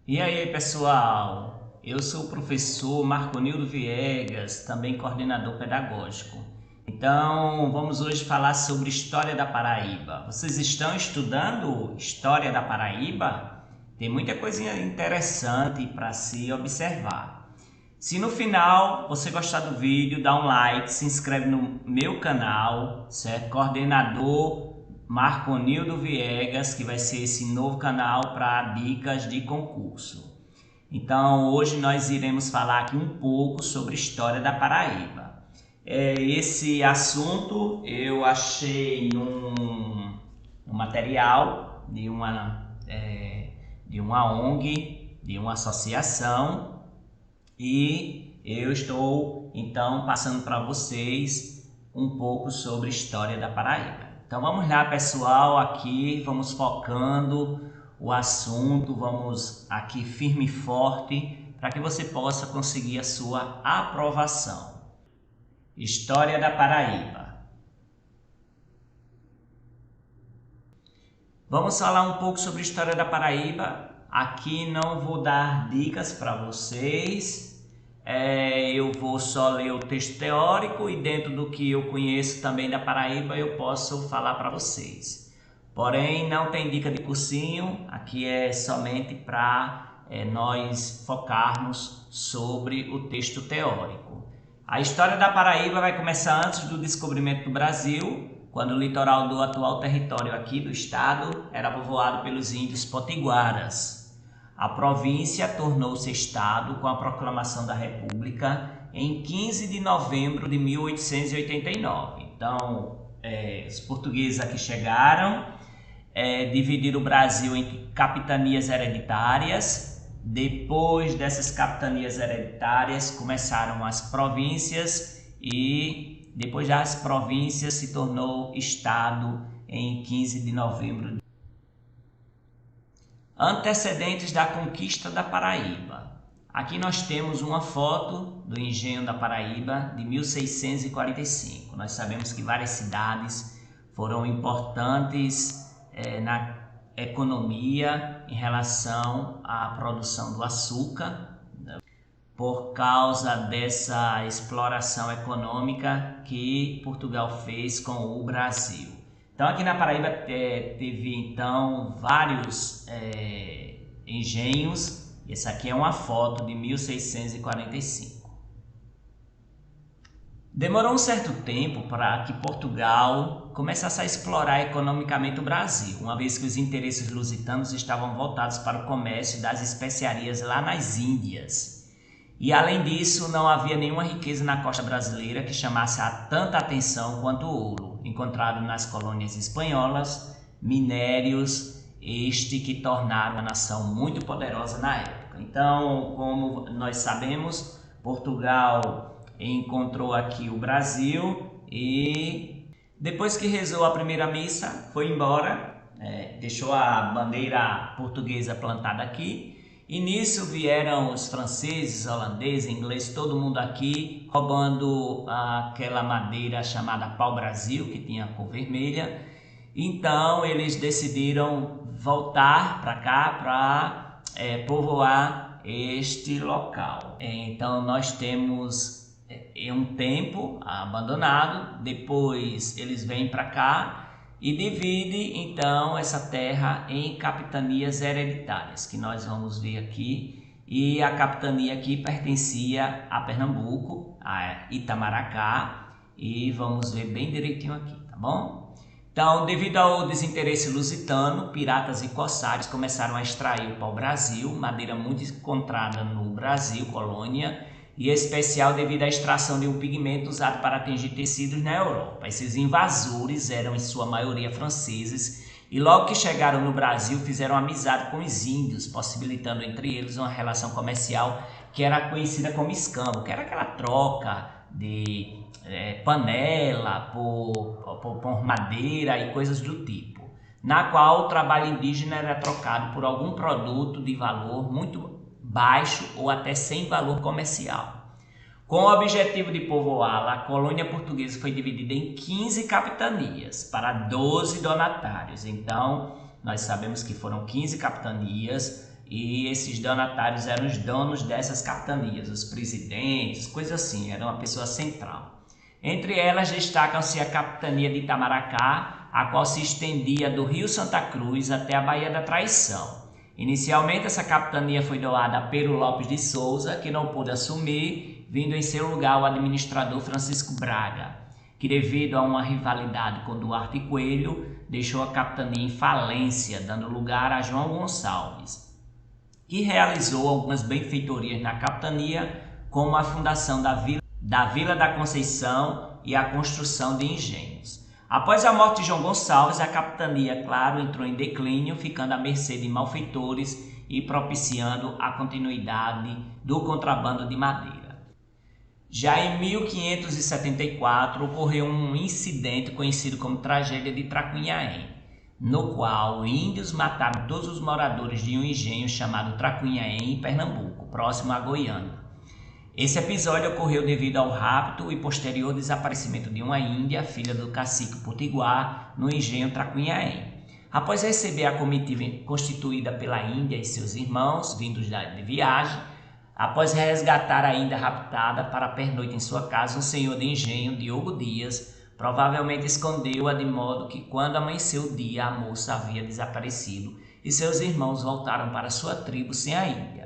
E aí, pessoal? Eu sou o professor Marconildo Viegas, também coordenador pedagógico. Então, vamos hoje falar sobre História da Paraíba. Vocês estão estudando História da Paraíba? Tem muita coisinha interessante para se observar. Se no final você gostar do vídeo, dá um like, se inscreve no meu canal, certo? Coordenador Marconildo Viegas, que vai ser esse novo canal para dicas de concurso. Então, hoje nós iremos falar aqui um pouco sobre História da Paraíba. Esse assunto eu achei num material de uma ONG, de uma associação, e eu estou então passando para vocês um pouco sobre História da Paraíba. Então vamos lá, pessoal, aqui vamos focando o assunto, vamos aqui firme e forte para que você possa conseguir a sua aprovação. História da Paraíba. Vamos falar um pouco sobre a História da Paraíba. Aqui não vou dar dicas para vocês. Eu vou só ler o texto teórico e dentro do que eu conheço também da Paraíba eu posso falar para vocês. Porém, não tem dica de cursinho, aqui é somente para nós focarmos sobre o texto teórico. A história da Paraíba vai começar antes do descobrimento do Brasil, quando o litoral do atual território aqui do estado era povoado pelos índios potiguaras. A província tornou-se estado com a proclamação da República em 15 de novembro de 1889. Então, os portugueses aqui chegaram, dividiram o Brasil em capitanias hereditárias. Depois dessas capitanias hereditárias começaram as províncias e depois das províncias se tornou estado em 15 de novembro. Antecedentes da conquista da Paraíba. Aqui nós temos uma foto do Engenho da Paraíba de 1645. Nós sabemos que várias cidades foram importantes na economia em relação à produção do açúcar, por causa dessa exploração econômica que Portugal fez com o Brasil. Então aqui na Paraíba teve então vários engenhos. Essa aqui é uma foto de 1645. Demorou um certo tempo para que Portugal começasse a explorar economicamente o Brasil, uma vez que os interesses lusitanos estavam voltados para o comércio das especiarias lá nas Índias. E além disso, não havia nenhuma riqueza na costa brasileira que chamasse tanta atenção quanto o ouro, encontrado nas colônias espanholas, minérios, que tornaram a nação muito poderosa na época. Então, como nós sabemos, Portugal encontrou aqui o Brasil e depois que rezou a primeira missa, foi embora, deixou a bandeira portuguesa plantada aqui. E nisso vieram os franceses, holandeses, ingleses, todo mundo aqui roubando aquela madeira chamada pau-brasil, que tinha a cor vermelha. Então eles decidiram voltar para cá para povoar este local. Então nós temos um tempo abandonado, depois eles vêm para cá e divide então essa terra em capitanias hereditárias, que nós vamos ver aqui. E a capitania aqui pertencia a Pernambuco, a Itamaracá, e vamos ver bem direitinho aqui, tá bom? Então, devido ao desinteresse lusitano, piratas e corsários começaram a extrair o pau-brasil, madeira muito encontrada no Brasil, colônia, e em especial devido à extração de um pigmento usado para tingir tecidos na Europa. Esses invasores eram em sua maioria franceses e logo que chegaram no Brasil fizeram amizade com os índios, possibilitando entre eles uma relação comercial que era conhecida como escambo, que era aquela troca de panela por madeira e coisas do tipo, na qual o trabalho indígena era trocado por algum produto de valor muito baixo ou até sem valor comercial. Com o objetivo de povoá-la, a colônia portuguesa foi dividida em 15 capitanias para 12 donatários. Então, nós sabemos que foram 15 capitanias e esses donatários eram os donos dessas capitanias, os presidentes, coisa assim, era uma pessoa central. Entre elas destacam-se a capitania de Itamaracá, a qual se estendia do Rio Santa Cruz até a Baía da Traição. Inicialmente essa capitania foi doada a Pero Lopes de Souza, que não pôde assumir, vindo em seu lugar o administrador Francisco Braga, que devido a uma rivalidade com Duarte Coelho, deixou a capitania em falência, dando lugar a João Gonçalves, que realizou algumas benfeitorias na capitania, como a fundação da Vila da Conceição e a construção de engenhos. Após a morte de João Gonçalves, a capitania, claro, entrou em declínio, ficando à mercê de malfeitores e propiciando a continuidade do contrabando de madeira. Já em 1574 ocorreu um incidente conhecido como Tragédia de Tracunhaém, no qual índios mataram todos os moradores de um engenho chamado Tracunhaém, em Pernambuco, próximo a Goiânia. Esse episódio ocorreu devido ao rapto e posterior desaparecimento de uma índia, filha do cacique potiguar, no engenho Tracunhaém. Após receber a comitiva constituída pela Índia e seus irmãos, vindos de viagem, após resgatar a Índia raptada para pernoite em sua casa, um senhor de engenho, Diogo Dias, provavelmente escondeu-a de modo que quando amanheceu o dia a moça havia desaparecido e seus irmãos voltaram para sua tribo sem a Índia.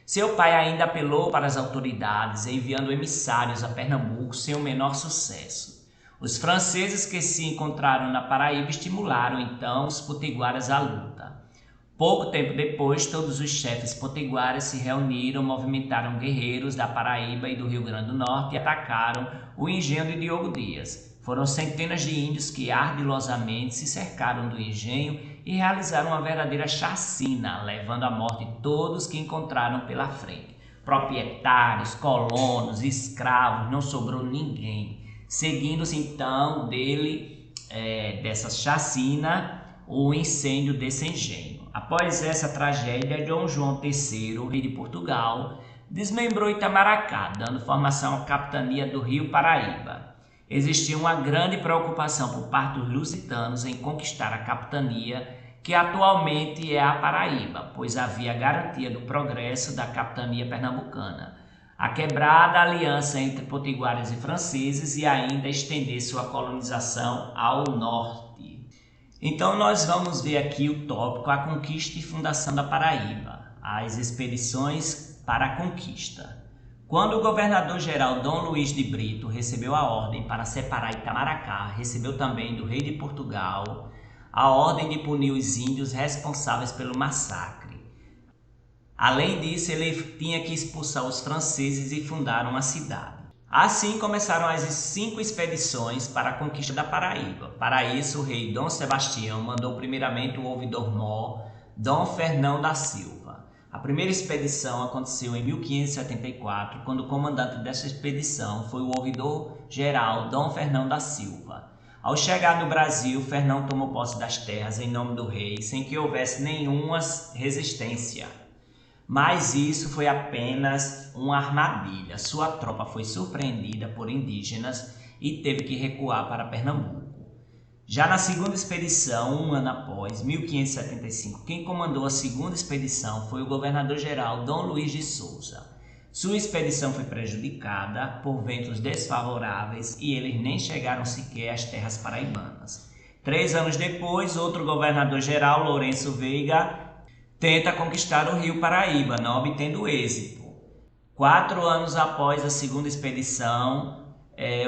Seu pai ainda apelou para as autoridades, enviando emissários a Pernambuco sem o menor sucesso. Os franceses que se encontraram na Paraíba estimularam então os potiguaras à luta. Pouco tempo depois, todos os chefes potiguaras se reuniram, movimentaram guerreiros da Paraíba e do Rio Grande do Norte e atacaram o engenho de Diogo Dias. Foram centenas de índios que ardilosamente se cercaram do engenho e realizaram uma verdadeira chacina, levando à morte todos que encontraram pela frente. Proprietários, colonos, escravos, não sobrou ninguém. Seguindo-se então dessa chacina, o incêndio desse engenho. Após essa tragédia, Dom João III, rei de Portugal, desmembrou Itamaracá, dando formação à capitania do Rio Paraíba. Existia uma grande preocupação por parte dos lusitanos em conquistar a capitania, que atualmente é a Paraíba, pois havia garantia do progresso da capitania pernambucana, a quebrada aliança entre potiguares e franceses e ainda estender sua colonização ao norte. Então nós vamos ver aqui o tópico a conquista e fundação da Paraíba, as expedições para a conquista. Quando o governador-geral Dom Luís de Brito recebeu a ordem para separar Itamaracá, recebeu também do rei de Portugal a ordem de punir os índios responsáveis pelo massacre. Além disso, ele tinha que expulsar os franceses e fundar uma cidade. Assim começaram as 5 expedições para a conquista da Paraíba. Para isso, o rei Dom Sebastião mandou primeiramente o ouvidor-mor Dom Fernão da Silva. A primeira expedição aconteceu em 1574, quando o comandante dessa expedição foi o ouvidor-geral Dom Fernão da Silva. Ao chegar no Brasil, Fernão tomou posse das terras em nome do rei, sem que houvesse nenhuma resistência. Mas isso foi apenas uma armadilha. Sua tropa foi surpreendida por indígenas e teve que recuar para Pernambuco. Já na segunda expedição, um ano após, 1575, quem comandou a segunda expedição foi o governador-geral Dom Luís de Souza. Sua expedição foi prejudicada por ventos desfavoráveis e eles nem chegaram sequer às terras paraibanas. 3 anos depois, outro governador-geral, Lourenço Veiga, tenta conquistar o rio Paraíba, não obtendo êxito. 4 anos após a segunda expedição,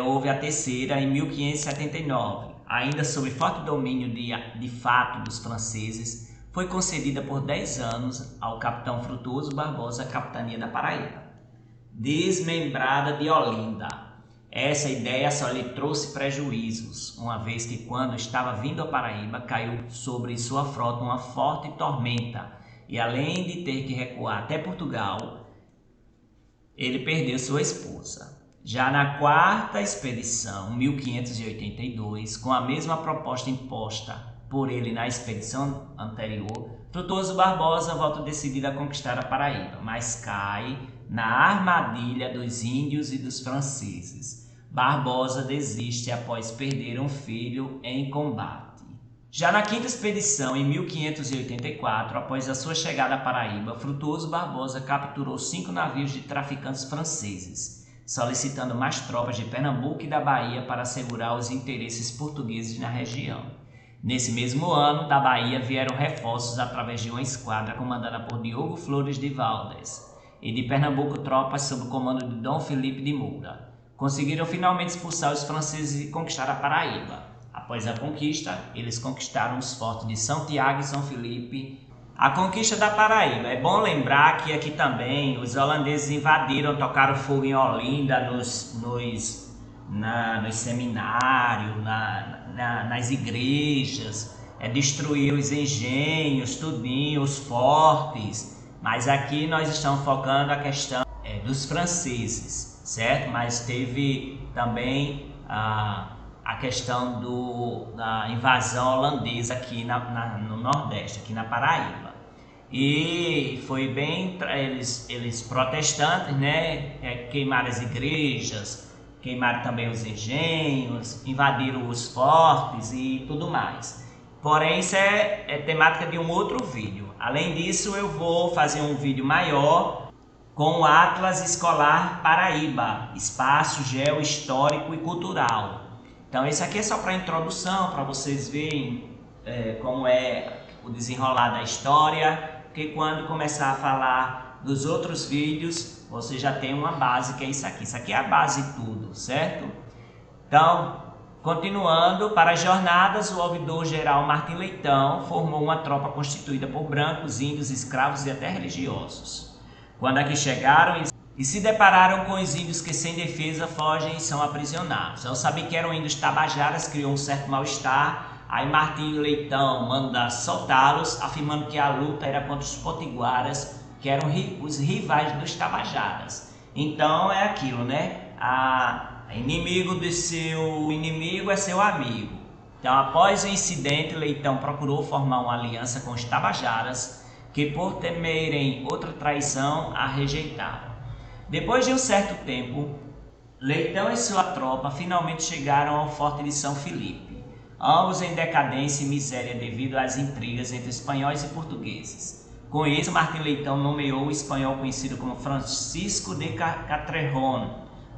houve a terceira em 1579. Ainda sob forte domínio de fato dos franceses, foi concedida por 10 anos ao capitão Frutuoso Barbosa a capitania da Paraíba. Desmembrada de Olinda. Essa ideia só lhe trouxe prejuízos, uma vez que quando estava vindo a Paraíba, caiu sobre sua frota uma forte tormenta, e além de ter que recuar até Portugal, ele perdeu sua esposa. Já na quarta expedição, 1582, com a mesma proposta imposta por ele na expedição anterior, Frutuoso Barbosa volta decidido a conquistar a Paraíba, mas cai na armadilha dos índios e dos franceses. Barbosa desiste após perder um filho em combate. Já na quinta expedição, em 1584, após a sua chegada à Paraíba, Frutuoso Barbosa capturou 5 navios de traficantes franceses, solicitando mais tropas de Pernambuco e da Bahia para assegurar os interesses portugueses na região. Nesse mesmo ano, da Bahia vieram reforços através de uma esquadra comandada por Diogo Flores de Valdes, e de Pernambuco tropas sob o comando de Dom Felipe de Moura. Conseguiram finalmente expulsar os franceses e conquistar a Paraíba. Após a conquista, eles conquistaram os fortes de São Tiago e São Felipe. A conquista da Paraíba. É bom lembrar que aqui também os holandeses invadiram, tocaram fogo em Olinda, nos seminários, nas igrejas, destruíram os engenhos, tudinho, os fortes. Mas aqui nós estamos focando a questão dos franceses, certo? Mas teve também a questão da invasão holandesa aqui no Nordeste, aqui na Paraíba. E foi bem, eles protestantes, né? Queimaram as igrejas, queimaram também os engenhos, invadiram os fortes e tudo mais. Porém, isso é temática de um outro vídeo. Além disso, eu vou fazer um vídeo maior com o Atlas Escolar Paraíba, Espaço Geo-Histórico e Cultural. Então, esse aqui é só para introdução, para vocês verem como é o desenrolar da história, porque quando começar a falar dos outros vídeos, você já tem uma base que é isso aqui. Isso aqui é a base de tudo, certo? Então, continuando, para as jornadas, o ouvidor-geral Martim Leitão formou uma tropa constituída por brancos, índios, escravos e até religiosos. Quando aqui chegaram e se depararam com os índios que sem defesa fogem e são aprisionados. Ao saber que eram índios tabajaras, criou um certo mal-estar. Aí Martim Leitão manda soltá-los, afirmando que a luta era contra os potiguaras, que eram os rivais dos tabajaras. Então é aquilo, né? Inimigo de seu inimigo é seu amigo. Então, após o incidente, Leitão procurou formar uma aliança com os tabajaras, que por temerem outra traição, a rejeitaram. Depois de um certo tempo, Leitão e sua tropa finalmente chegaram ao forte de São Felipe, ambos em decadência e miséria devido às intrigas entre espanhóis e portugueses. Com isso, Martim Leitão nomeou o espanhol conhecido como Francisco de Castrejón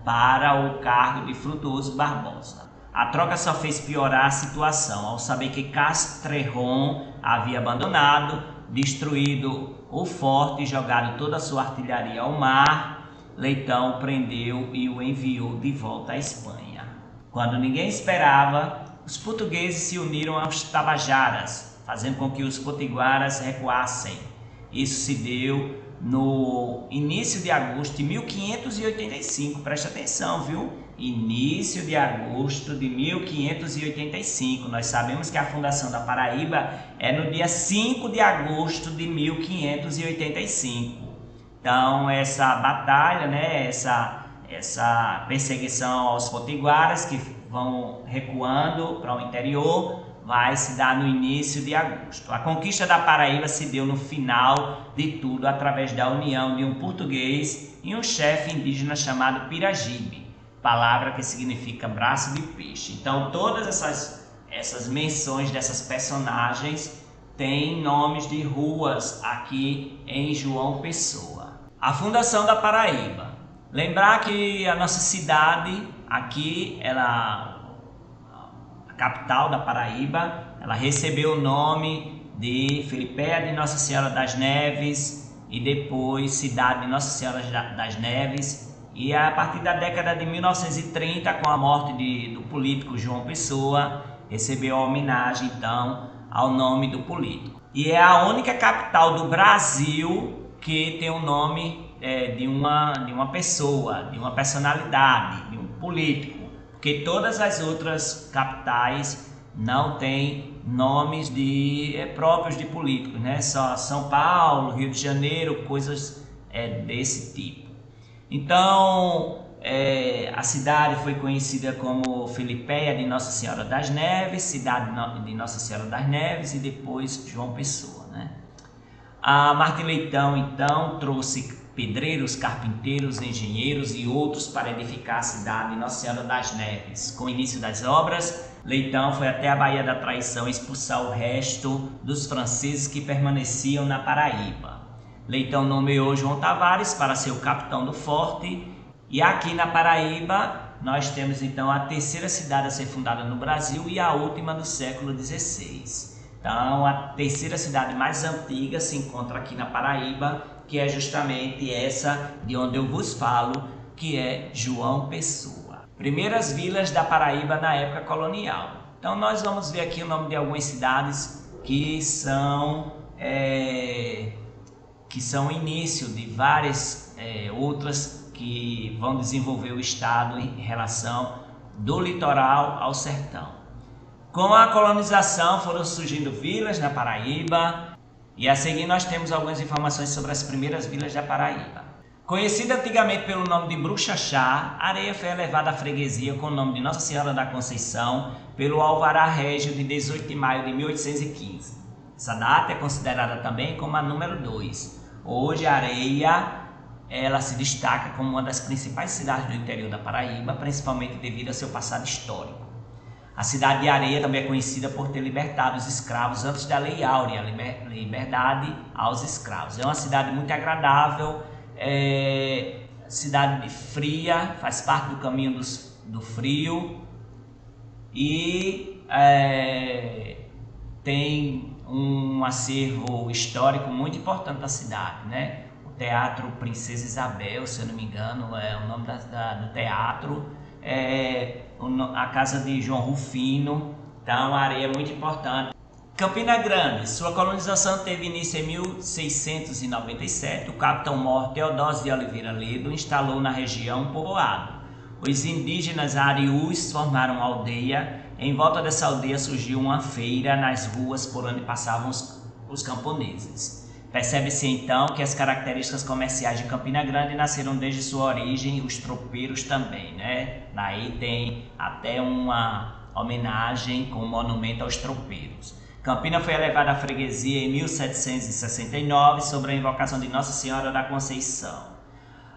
para o cargo de Frutuoso Barbosa. A troca só fez piorar a situação, ao saber que Castrejón havia abandonado, destruído o forte e jogado toda a sua artilharia ao mar. Leitão prendeu e o enviou de volta à Espanha. Quando ninguém esperava, os portugueses se uniram aos tabajaras, fazendo com que os potiguaras recuassem. Isso se deu no início de agosto de 1585, preste atenção, viu? Início de agosto de 1585. Nós sabemos que a fundação da Paraíba é no dia 5 de agosto de 1585. Então, essa batalha, né, essa perseguição aos potiguaras que vão recuando para o interior, vai se dar no início de agosto. A conquista da Paraíba se deu no final de tudo através da união de um português e um chefe indígena chamado Piragibe, palavra que significa braço de peixe. Então, todas essas menções dessas personagens têm nomes de ruas aqui em João Pessoa. A fundação da Paraíba. Lembrar que a nossa cidade aqui, a capital da Paraíba, ela recebeu o nome de Felipéia de Nossa Senhora das Neves e depois Cidade de Nossa Senhora das Neves. E a partir da década de 1930, com a morte do político João Pessoa, recebeu a homenagem então ao nome do político. E é a única capital do Brasil que tem o nome de uma pessoa, de uma personalidade, de um político. Porque todas as outras capitais não têm nomes próprios de políticos, né? Só São Paulo, Rio de Janeiro, coisas desse tipo. Então, a cidade foi conhecida como Felipéia de Nossa Senhora das Neves, Cidade de Nossa Senhora das Neves e depois João Pessoa, né? A Martim Leitão, então, trouxe pedreiros, carpinteiros, engenheiros e outros para edificar a cidade de Nossa Senhora das Neves. Com o início das obras, Leitão foi até a Baía da Traição expulsar o resto dos franceses que permaneciam na Paraíba. Leitão nomeou João Tavares para ser o capitão do forte, e aqui na Paraíba nós temos então a terceira cidade a ser fundada no Brasil e a última do século XVI. Então a terceira cidade mais antiga se encontra aqui na Paraíba, que é justamente essa de onde eu vos falo, que é João Pessoa. Primeiras vilas da Paraíba na época colonial. Então nós vamos ver aqui o nome de algumas cidades que são o início de várias outras que vão desenvolver o estado em relação do litoral ao sertão. Com a colonização foram surgindo vilas na Paraíba, e a seguir nós temos algumas informações sobre as primeiras vilas da Paraíba. Conhecida antigamente pelo nome de Bruxaxá, Areia foi elevada à freguesia com o nome de Nossa Senhora da Conceição pelo Alvará Régio de 18 de maio de 1815. Essa data é considerada também como a número 2. Hoje Areia ela se destaca como uma das principais cidades do interior da Paraíba, principalmente devido ao seu passado histórico. A cidade de Areia também é conhecida por ter libertado os escravos antes da Lei Áurea, liberdade aos escravos. É uma cidade muito agradável, cidade fria, faz parte do caminho do frio, e tem um acervo histórico muito importante da cidade, né? O Teatro Princesa Isabel, se eu não me engano, é o nome do teatro, a casa de João Rufino. Então a Areia é muito importante. Campina Grande, sua colonização teve início em 1697. O capitão-mor Teodósio de Oliveira Ledo instalou na região um povoado. Os indígenas ariús formaram uma aldeia. Em volta dessa aldeia surgiu uma feira nas ruas por onde passavam os camponeses. Percebe-se então que as características comerciais de Campina Grande nasceram desde sua origem, os tropeiros também, né? Daí tem até uma homenagem com um monumento aos tropeiros. Campina foi elevada à freguesia em 1769 sobre a invocação de Nossa Senhora da Conceição.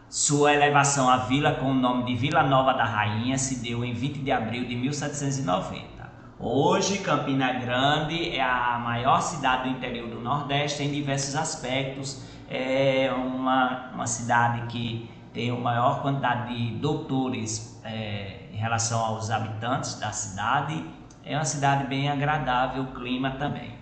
Sua elevação à vila com o nome de Vila Nova da Rainha se deu em 20 de abril de 1790. Hoje, Campina Grande é a maior cidade do interior do Nordeste em diversos aspectos. É uma cidade que tem a maior quantidade de doutores em relação aos habitantes da cidade. É uma cidade bem agradável, o clima também.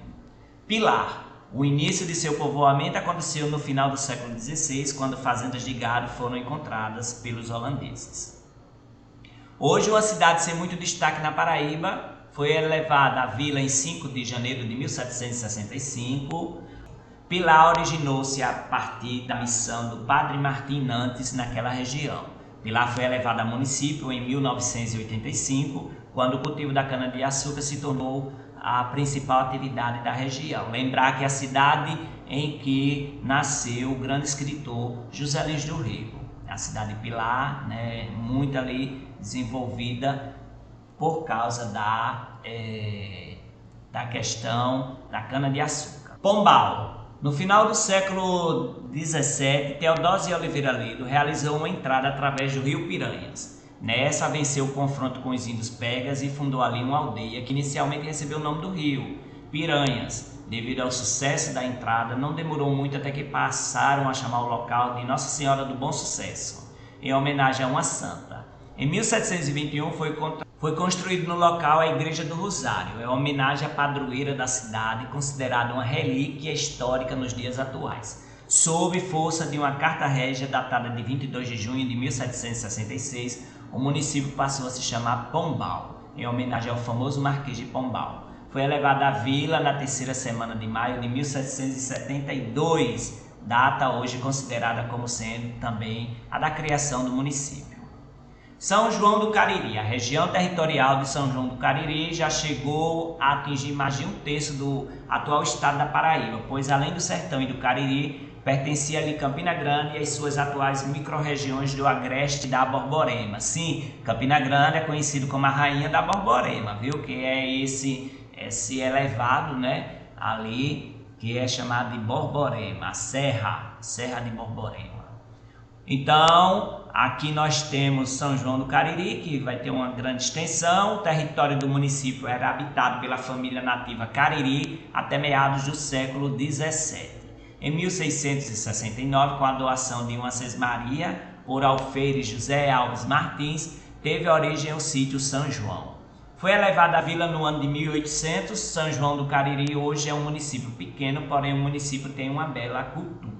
Pilar. O início de seu povoamento aconteceu no final do século XVI, quando fazendas de gado foram encontradas pelos holandeses. Hoje, uma cidade sem muito destaque na Paraíba, foi elevada à vila em 5 de janeiro de 1765. Pilar originou-se a partir da missão do Padre Martim Nantes naquela região. Pilar foi elevada a município em 1985, quando o cultivo da cana-de-açúcar se tornou a principal atividade da região. Lembrar que é a cidade em que nasceu o grande escritor José Lins do Rego. A cidade de Pilar, né, muito ali desenvolvida por causa da questão da cana-de-açúcar. Pombal. No final do século XVII, Teodósio de Oliveira Ledo realizou uma entrada através do rio Piranhas. Nessa, venceu o confronto com os índios Pegas e fundou ali uma aldeia que inicialmente recebeu o nome do rio, Piranhas. Devido ao sucesso da entrada, não demorou muito até que passaram a chamar o local de Nossa Senhora do Bom Sucesso, em homenagem a uma santa. Em 1721 foi construído no local a Igreja do Rosário, em homenagem à padroeira da cidade, considerada uma relíquia histórica nos dias atuais. Sob força de uma carta régia datada de 22 de junho de 1766, o município passou a se chamar Pombal, em homenagem ao famoso Marquês de Pombal. Foi elevada à vila na terceira semana de maio de 1772, data hoje considerada como sendo também a da criação do município. São João do Cariri. A região territorial de São João do Cariri já chegou a atingir mais de um terço do atual estado da Paraíba, pois além do Sertão e do Cariri, pertencia ali Campina Grande e as suas atuais micro-regiões do Agreste e da Borborema. Sim, Campina Grande é conhecido como a rainha da Borborema, viu? Que é esse elevado, né, ali, que é chamado de Borborema, a Serra de Borborema. Então, aqui nós temos São João do Cariri, que vai ter uma grande extensão. O território do município era habitado pela família nativa Cariri até meados do século XVII. Em 1669, com a doação de uma sesmaria por alferes José Alves Martins, teve origem o sítio São João. Foi elevada a vila no ano de 1800. São João do Cariri hoje é um município pequeno, porém o município tem uma bela cultura.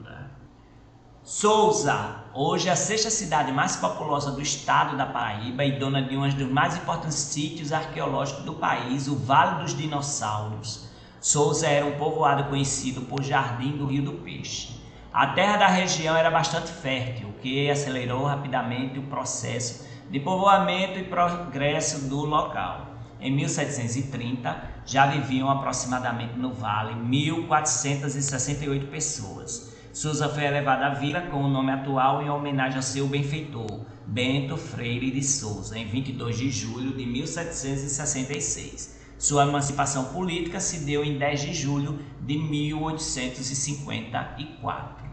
Sousa, hoje é a sexta cidade mais populosa do estado da Paraíba e dona de um dos mais importantes sítios arqueológicos do país, o Vale dos Dinossauros. Sousa era um povoado conhecido por Jardim do Rio do Peixe. A terra da região era bastante fértil, o que acelerou rapidamente o processo de povoamento e progresso do local. Em 1730, já viviam aproximadamente no vale 1.468 pessoas. Sousa foi elevada à vila com o nome atual em homenagem ao seu benfeitor, Bento Freire de Sousa, em 22 de julho de 1766. Sua emancipação política se deu em 10 de julho de 1854.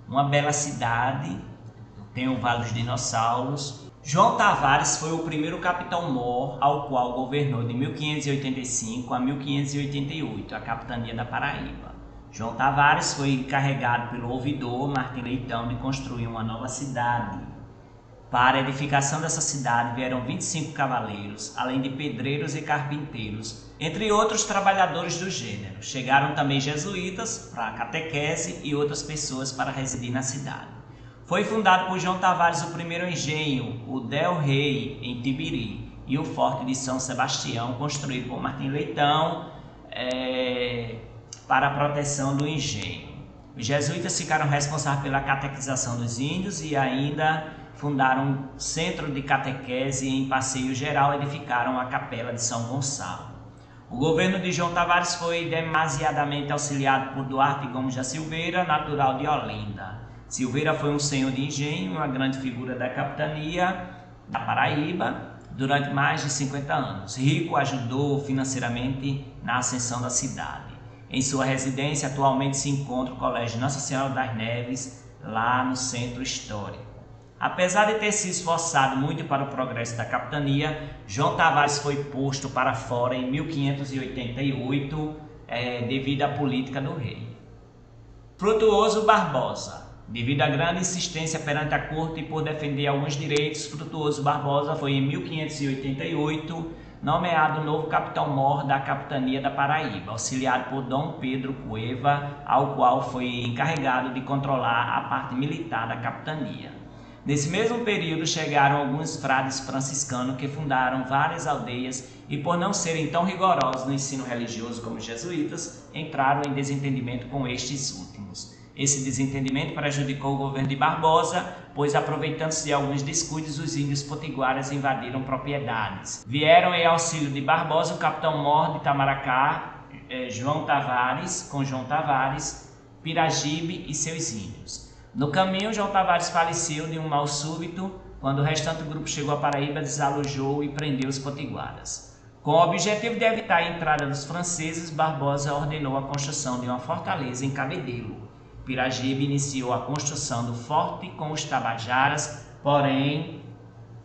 Uma bela cidade, tem o Vale dos Dinossauros. João Tavares foi o primeiro capitão-mor ao qual governou de 1585 a 1588, a capitania da Paraíba. João Tavares foi encarregado pelo ouvidor Martim Leitão de construir uma nova cidade. Para a edificação dessa cidade vieram 25 cavaleiros, além de pedreiros e carpinteiros, entre outros trabalhadores do gênero. Chegaram também jesuítas para a catequese e outras pessoas para residir na cidade. Foi fundado por João Tavares o primeiro engenho, o Del Rey, em Tibiri, e o Forte de São Sebastião, construído por Martim Leitão, para a proteção do engenho. Os jesuítas ficaram responsáveis pela catequização dos índios e ainda fundaram um centro de catequese e em Passeio Geral edificaram a Capela de São Gonçalo. O governo de João Tavares foi demasiadamente auxiliado por Duarte Gomes da Silveira, natural de Olinda. Silveira foi um senhor de engenho, uma grande figura da capitania da Paraíba durante mais de 50 anos. Rico, ajudou financeiramente na ascensão da cidade. Em sua residência, atualmente se encontra o Colégio Nossa Senhora das Neves, lá no centro histórico. Apesar de ter se esforçado muito para o progresso da capitania, João Tavares foi posto para fora em 1588, devido à política do rei. Frutuoso Barbosa. Devido à grande insistência perante a corte e por defender alguns direitos, Frutuoso Barbosa foi em 1588 nomeado novo capitão-mor da capitania da Paraíba, auxiliado por Dom Pedro Cueva, ao qual foi encarregado de controlar a parte militar da capitania. Nesse mesmo período chegaram alguns frades franciscanos que fundaram várias aldeias e, por não serem tão rigorosos no ensino religioso como os jesuítas, entraram em desentendimento com estes últimos. Esse desentendimento prejudicou o governo de Barbosa, pois, aproveitando-se de alguns descuidos, os índios potiguaras invadiram propriedades. Vieram em auxílio de Barbosa o capitão-mor de Itamaracá, João Tavares, Piragibe e seus índios. No caminho, João Tavares faleceu de um mal súbito. Quando o restante do grupo chegou à Paraíba, desalojou e prendeu os potiguaras. Com o objetivo de evitar a entrada dos franceses, Barbosa ordenou a construção de uma fortaleza em Cabedelo. Piragibe iniciou a construção do forte com os tabajaras, porém,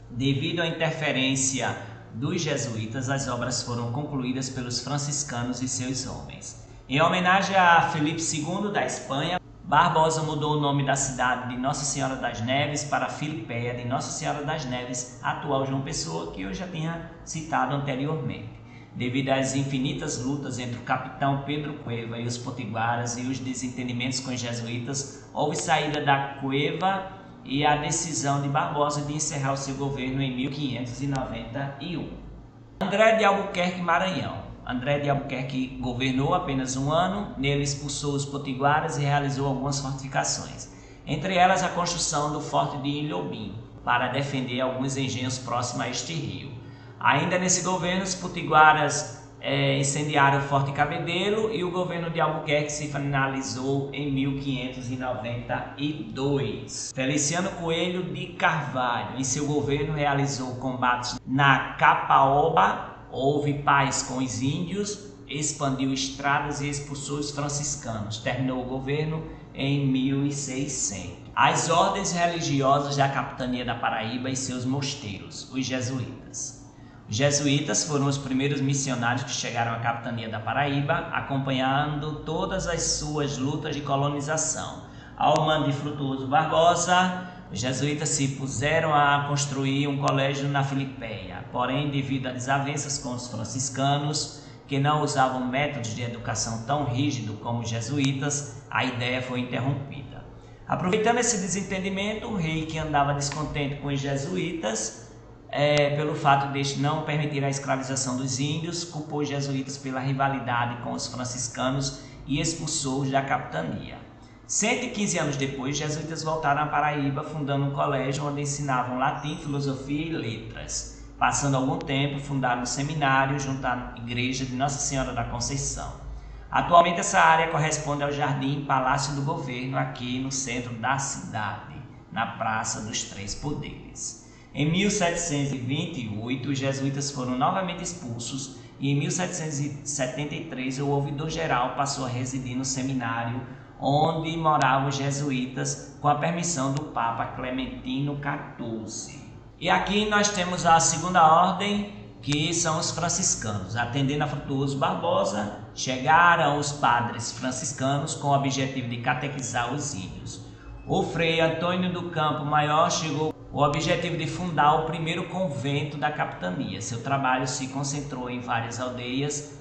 devido à interferência dos jesuítas, as obras foram concluídas pelos franciscanos e seus homens. Em homenagem a Felipe II da Espanha, Barbosa mudou o nome da cidade de Nossa Senhora das Neves para Filipéia de Nossa Senhora das Neves, atual João Pessoa, que eu já tinha citado anteriormente. Devido às infinitas lutas entre o capitão Pedro Cueva e os potiguaras e os desentendimentos com os jesuítas, houve saída da Cueva e a decisão de Barbosa de encerrar o seu governo em 1591. André de Albuquerque Maranhão. André de Albuquerque governou apenas um ano, nele expulsou os potiguaras e realizou algumas fortificações, entre elas a construção do Forte de Ilhobim, para defender alguns engenhos próximos a este rio. Ainda nesse governo, os potiguaras incendiaram o Forte Cabedelo e o governo de Albuquerque se finalizou em 1592. Feliciano Coelho de Carvalho, em seu governo, realizou combates na Capaoba. Houve paz com os índios, expandiu estradas e expulsou os franciscanos. Terminou o governo em 1600. As ordens religiosas da capitania da Paraíba e seus mosteiros, os jesuítas. Os jesuítas foram os primeiros missionários que chegaram à capitania da Paraíba, acompanhando todas as suas lutas de colonização. Ao mando de Frutuoso Barbosa, os jesuítas se puseram a construir um colégio na Filipéia, porém, devido a desavenças com os franciscanos, que não usavam métodos de educação tão rígidos como os jesuítas, a ideia foi interrompida. Aproveitando esse desentendimento, o rei, que andava descontente com os jesuítas, pelo fato de não permitir a escravização dos índios, culpou os jesuítas pela rivalidade com os franciscanos e expulsou-os da capitania. 115 anos depois, os jesuítas voltaram à Paraíba, fundando um colégio onde ensinavam latim, filosofia e letras. Passando algum tempo, fundaram um seminário junto à igreja de Nossa Senhora da Conceição. Atualmente, essa área corresponde ao Jardim Palácio do Governo, aqui no centro da cidade, na Praça dos Três Poderes. Em 1728, os jesuítas foram novamente expulsos e em 1773 o ouvidor-geral passou a residir no seminário onde moravam os jesuítas com a permissão do Papa Clementino XIV. E aqui nós temos a segunda ordem, que são os franciscanos. Atendendo a Frutuoso Barbosa, chegaram os padres franciscanos com o objetivo de catequizar os índios. O frei Antônio do Campo Maior chegou com o objetivo de fundar o primeiro convento da capitania. Seu trabalho se concentrou em várias aldeias,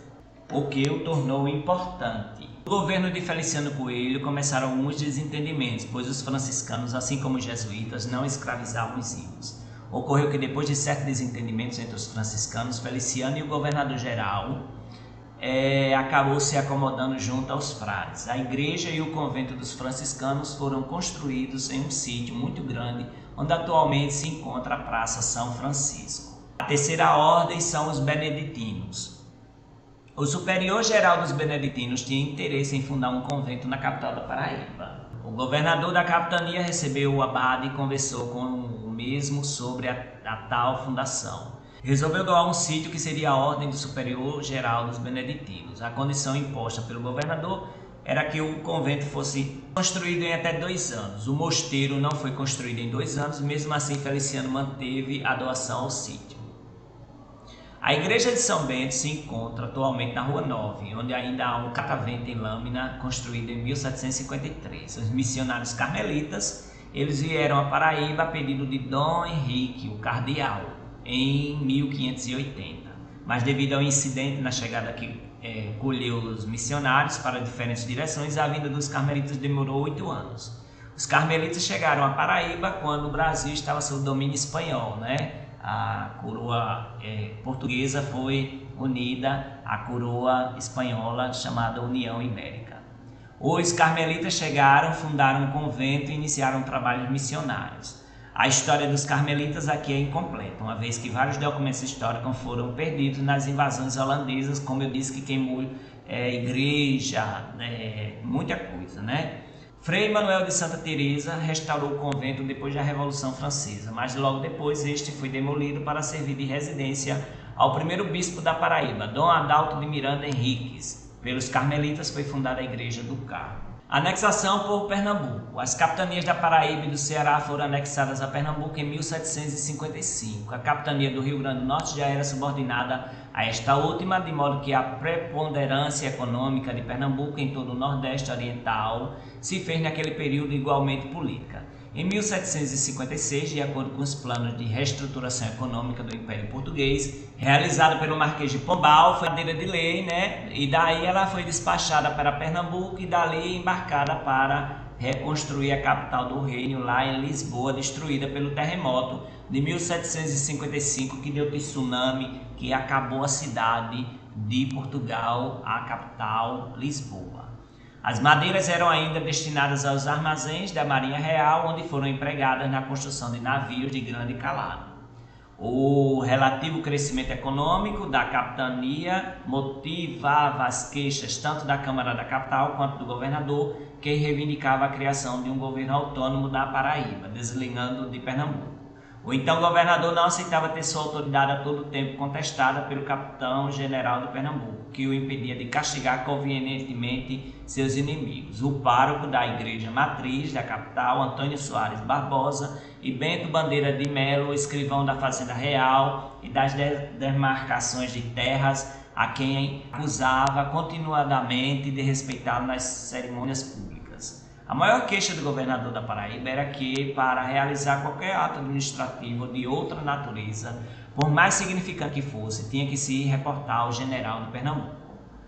o que o tornou importante. No governo de Feliciano Coelho começaram alguns desentendimentos, pois os franciscanos, assim como os jesuítas, não escravizavam os índios. Ocorreu que depois de certos desentendimentos entre os franciscanos, Feliciano e o governador-geral acabou se acomodando junto aos frades. A igreja e o convento dos franciscanos foram construídos em um sítio muito grande, onde atualmente se encontra a Praça São Francisco. A terceira ordem são os beneditinos. O superior-geral dos beneditinos tinha interesse em fundar um convento na capital da Paraíba. O governador da capitania recebeu o abade e conversou com o mesmo sobre a tal fundação. Resolveu doar um sítio que seria a ordem do superior-geral dos beneditinos. A condição imposta pelo governador era que o convento fosse construído em até 2 anos. O mosteiro não foi construído em 2 anos, mesmo assim Feliciano manteve a doação ao sítio. A igreja de São Bento se encontra atualmente na Rua 9, onde ainda há um catavento em lâmina construído em 1753. Os missionários carmelitas, eles vieram a Paraíba a pedido de Dom Henrique, o cardeal, em 1580. Mas devido ao incidente na chegada que colheu os missionários para diferentes direções, a vinda dos carmelitas demorou 8 anos. Os carmelitas chegaram a Paraíba quando o Brasil estava sob domínio espanhol, né? A coroa portuguesa foi unida à coroa espanhola chamada União Ibérica. Os carmelitas chegaram, fundaram um convento e iniciaram trabalhos missionários. A história dos carmelitas aqui é incompleta, uma vez que vários documentos históricos foram perdidos nas invasões holandesas, como eu disse, que queimou igreja, muita coisa, né? Frei Manuel de Santa Teresa restaurou o convento depois da Revolução Francesa, mas logo depois este foi demolido para servir de residência ao primeiro bispo da Paraíba, Dom Adalto de Miranda Henriques. Pelos carmelitas foi fundada a Igreja do Carmo. Anexação por Pernambuco. As capitanias da Paraíba e do Ceará foram anexadas a Pernambuco em 1755. A capitania do Rio Grande do Norte já era subordinada a esta última, de modo que a preponderância econômica de Pernambuco em todo o Nordeste Oriental se fez naquele período igualmente política. Em 1756, de acordo com os planos de reestruturação econômica do Império Português, realizado pelo Marquês de Pombal, foi madeira de lei, né? E daí ela foi despachada para Pernambuco e dali embarcada para reconstruir a capital do reino lá em Lisboa, destruída pelo terremoto de 1755 que deu tsunami, que acabou a cidade de Portugal, a capital Lisboa. As madeiras eram ainda destinadas aos armazéns da Marinha Real, onde foram empregadas na construção de navios de grande calado. O relativo crescimento econômico da capitania motivava as queixas tanto da Câmara da Capital quanto do governador, que reivindicava a criação de um governo autônomo da Paraíba, desligando de Pernambuco. O então governador não aceitava ter sua autoridade a todo tempo contestada pelo capitão-general de Pernambuco, que o impedia de castigar convenientemente seus inimigos. O pároco da igreja matriz da capital, Antônio Soares Barbosa, e Bento Bandeira de Melo, escrivão da Fazenda Real e das demarcações de terras, a quem acusava continuadamente de respeitá-lo nas cerimônias públicas. A maior queixa do governador da Paraíba era que, para realizar qualquer ato administrativo de outra natureza, por mais significante que fosse, tinha que se reportar ao general de Pernambuco.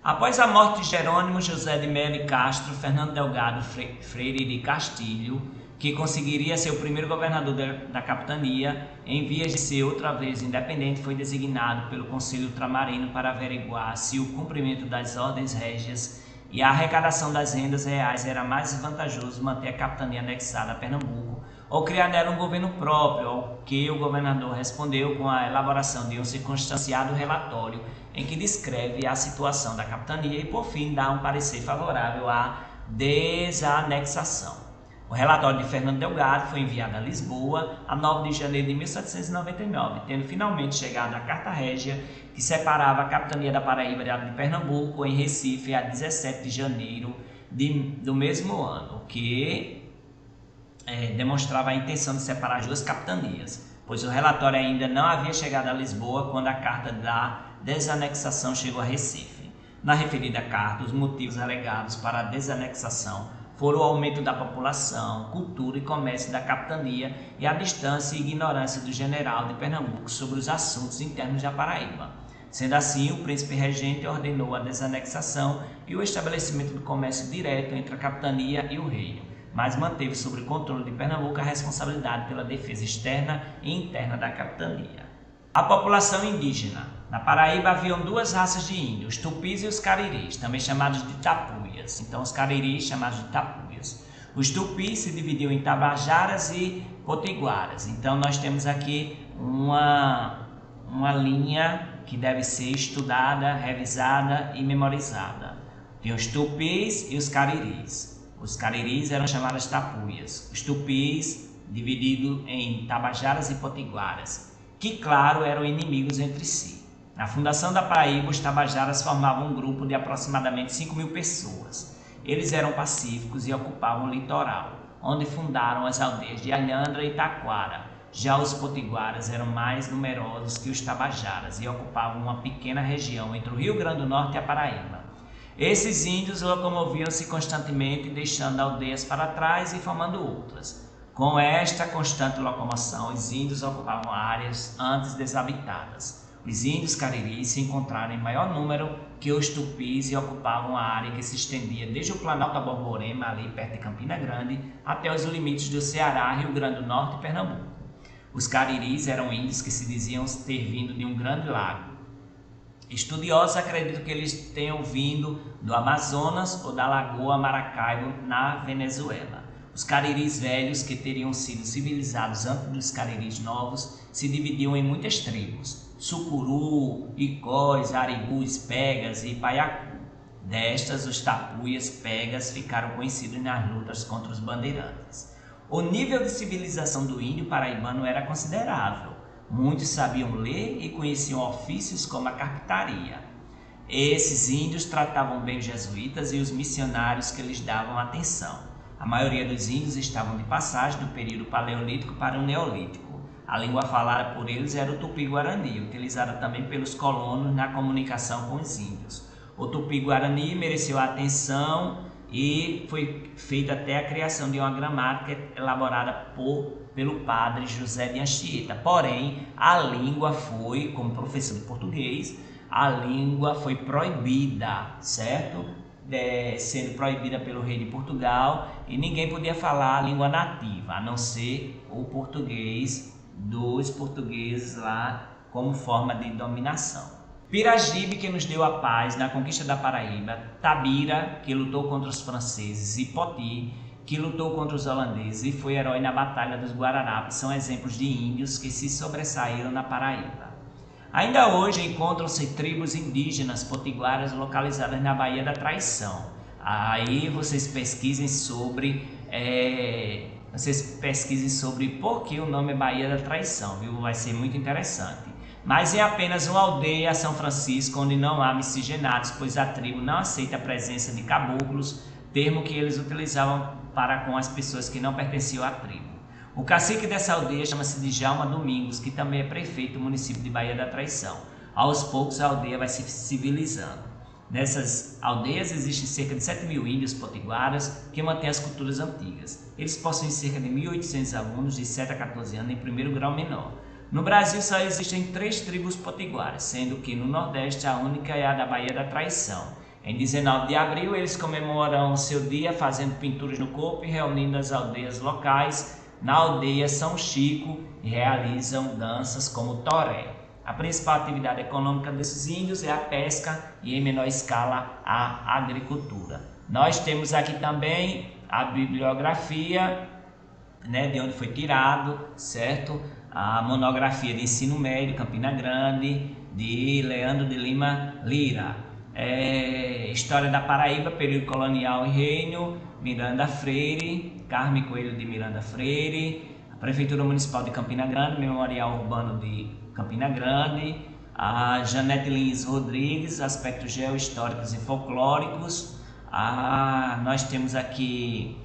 Após a morte de Jerônimo José de Melo e Castro, Fernando Delgado Freire de Castilho, que conseguiria ser o primeiro governador da capitania, em vias de ser outra vez independente, foi designado pelo Conselho Ultramarino para averiguar se o cumprimento das ordens régias e a arrecadação das rendas reais era mais vantajoso manter a capitania anexada a Pernambuco ou criar nela um governo próprio, ao que o governador respondeu com a elaboração de um circunstanciado relatório em que descreve a situação da capitania e, por fim, dá um parecer favorável à desanexação. O relatório de Fernando Delgado foi enviado a Lisboa a 9 de janeiro de 1799, tendo finalmente chegado a Carta Régia, que separava a capitania da Paraíba de Pernambuco em Recife a 17 de janeiro do mesmo ano, o que demonstrava a intenção de separar as duas capitanias, pois o relatório ainda não havia chegado a Lisboa quando a carta da desanexação chegou a Recife. Na referida carta, os motivos alegados para a desanexação foram o aumento da população, cultura e comércio da capitania e a distância e ignorância do general de Pernambuco sobre os assuntos internos da Paraíba. Sendo assim, o príncipe regente ordenou a desanexação e o estabelecimento do comércio direto entre a capitania e o reino, mas manteve sob o controle de Pernambuco a responsabilidade pela defesa externa e interna da capitania. A população indígena. Na Paraíba haviam duas raças de índios, os tupis e os cariris, também chamados de tapuias. Então, os cariris chamados de tapuias. Os tupis se dividiam em tabajaras e potiguaras. Então, nós temos aqui uma linha que deve ser estudada, revisada e memorizada. Tem os tupis e os cariris. Os cariris eram chamados tapuias. Os tupis, divididos em tabajaras e potiguaras, que, claro, eram inimigos entre si. Na fundação da Paraíba, os tabajaras formavam um grupo de aproximadamente 5.000 pessoas. Eles eram pacíficos e ocupavam o litoral, onde fundaram as aldeias de Alhandra e Taquara. Já os potiguaras eram mais numerosos que os tabajaras e ocupavam uma pequena região entre o Rio Grande do Norte e a Paraíba. Esses índios locomoviam-se constantemente, deixando aldeias para trás e formando outras. Com esta constante locomoção, os índios ocupavam áreas antes desabitadas. Os índios cariris se encontraram em maior número que os tupis e ocupavam a área que se estendia desde o Planalto a Borborema, ali perto de Campina Grande, até os limites do Ceará, Rio Grande do Norte e Pernambuco. Os cariris eram índios que se diziam ter vindo de um grande lago. Estudiosos acreditam que eles tenham vindo do Amazonas ou da Lagoa Maracaibo, na Venezuela. Os cariris velhos, que teriam sido civilizados antes dos cariris novos, se dividiam em muitas tribos: Sucuru, Icós, Aribus, Pegas e Paiacu. Destas, os tapuias pegas ficaram conhecidos nas lutas contra os bandeirantes. O nível de civilização do índio paraibano era considerável. Muitos sabiam ler e conheciam ofícios como a carpintaria. Esses índios tratavam bem os jesuítas e os missionários que lhes davam atenção. A maioria dos índios estavam de passagem do período paleolítico para o neolítico. A língua falada por eles era o tupi-guarani, utilizada também pelos colonos na comunicação com os índios. O tupi-guarani mereceu a atenção e foi feita até a criação de uma gramática elaborada pelo padre José de Anchieta. Porém, a língua foi, como professor de português, a língua foi proibida, certo? Sendo proibida pelo rei de Portugal, e ninguém podia falar a língua nativa, a não ser o português dos portugueses lá como forma de dominação. Piragibe, que nos deu a paz na conquista da Paraíba, Tabira, que lutou contra os franceses, e Poti, que lutou contra os holandeses e foi herói na Batalha dos Guararapes, são exemplos de índios que se sobressaíram na Paraíba. Ainda hoje encontram-se tribos indígenas potiguaras localizadas na Baía da Traição. Aí vocês pesquisem sobre vocês pesquisem sobre por que o nome é Baía da Traição, viu? Vai ser muito interessante. Mas é apenas uma aldeia, São Francisco, onde não há miscigenados, pois a tribo não aceita a presença de caboclos, termo que eles utilizavam para com as pessoas que não pertenciam à tribo. O cacique dessa aldeia chama-se Djalma Domingos, que também é prefeito do município de Baía da Traição. Aos poucos a aldeia vai se civilizando. Nessas aldeias existem cerca de 7.000 índios potiguaras que mantêm as culturas antigas. Eles possuem cerca de 1.800 alunos de 7 a 14 anos em primeiro grau menor. No Brasil só existem 3 tribos potiguaras, sendo que no Nordeste a única é a da Baía da Traição. Em 19 de abril eles comemoram o seu dia fazendo pinturas no corpo e reunindo as aldeias locais na aldeia São Chico e realizam danças como toré. A principal atividade econômica desses índios é a pesca e, em menor escala, a agricultura. Nós temos aqui também a bibliografia, né, de onde foi tirado, certo? A monografia de ensino médio, Campina Grande, de Leandro de Lima Lira. História da Paraíba, período colonial e reino, Miranda Freire, Carme Coelho de Miranda Freire, a Prefeitura Municipal de Campina Grande, Memorial Urbano de Campina Grande, a Janete Lins Rodrigues, aspectos geohistóricos e folclóricos. Nós temos aqui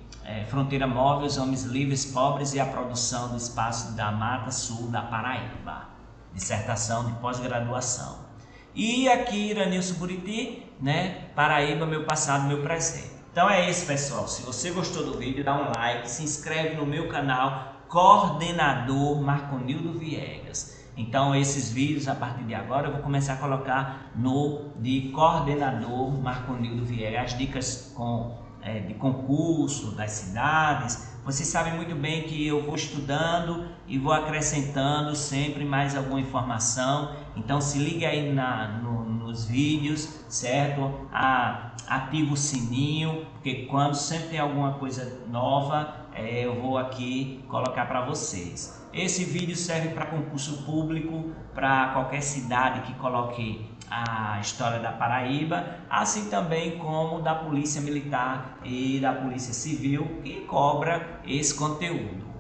Fronteira Móvel, os Homens Livres, Pobres e a Produção do Espaço da Mata Sul da Paraíba, dissertação de pós-graduação. E aqui Iranilson Buriti, né? Paraíba, meu passado, meu presente. Então é isso, pessoal. Se você gostou do vídeo, dá um like, se inscreve no meu canal Coordenador Marconildo Viegas. Então esses vídeos a partir de agora eu vou começar a colocar no de Coordenador Marconildo Viegas, as dicas de concurso das cidades. Vocês sabem muito bem que eu vou estudando e vou acrescentando sempre mais alguma informação. Então se liga aí nos vídeos, certo? Ativa o sininho, porque quando sempre tem alguma coisa nova, eu vou aqui colocar para vocês. Esse vídeo serve para concurso público, para qualquer cidade que coloque a história da Paraíba, assim também como da Polícia Militar e da Polícia Civil, que cobra esse conteúdo.